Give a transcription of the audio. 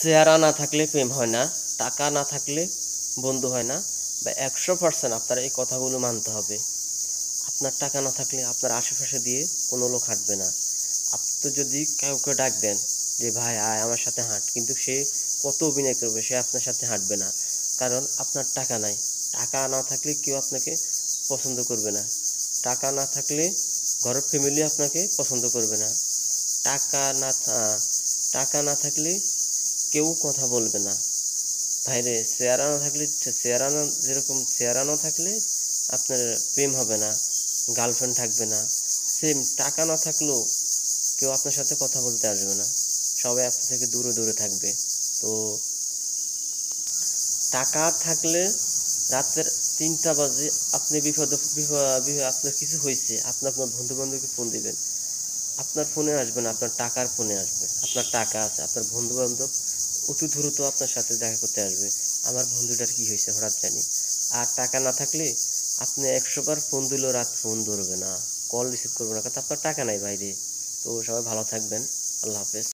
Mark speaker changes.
Speaker 1: চেহারা না থাকলে প্রেম হয় না, টাকা না থাকলে বন্ধু হয় না, বা 100% আপনার এই কথাগুলো মানতে হবে। আপনার টাকা না থাকলে আপনার আশেপাশে দিয়ে কোনো লোক হাঁটবে না। আপনি যদি কাউকে ডাক দেন যে ভাই আয় আমার সাথে হাঁট, কিন্তু সে কত অভিনয় করবে, সে আপনার সাথে হাঁটবে না। কারণ আপনার টাকা নাই। টাকা না থাকলে কেউ আপনাকে পছন্দ করবে না। টাকা না থাকলে ঘরের ফ্যামিলি আপনাকে পছন্দ করবে না। টাকা না টাকা না থাকলে কেউ কথা বলবে না। ভাইরে চেহারা না থাকলে, চেহারা না যেরকম চেহারা না থাকলে আপনার প্রেম হবে না, গার্লফ্রেন্ড থাকবে না। সেম টাকা না থাকলেও কেউ আপনার সাথে কথা বলতে আসবে না, সবাই আপনার থেকে দূরে দূরে থাকবে। তো টাকা থাকলে রাতের 3টা বাজে আপনি আপনার কিছু হয়েছে, আপনি আপনার বন্ধু বান্ধবকে ফোন দিবেন, আপনার ফোনে আসবে না, আপনার টাকার ফোনে আসবে। আপনার টাকা আছে, আপনার বন্ধু বান্ধব অতি দ্রুত আপনার সাথে দেখা করতে আসবে, আমার বন্ধুটার কি হয়েছে হঠাৎ জানি। আর টাকা না থাকলে আপনি 100 বার ফোন দিলেও রাত ফোন ধরবে না, কল রিসিভ করবে না, কারণ আপনার টাকা নাই বাইরে। তো সবাই ভালো থাকবেন। আল্লাহ হাফেজ।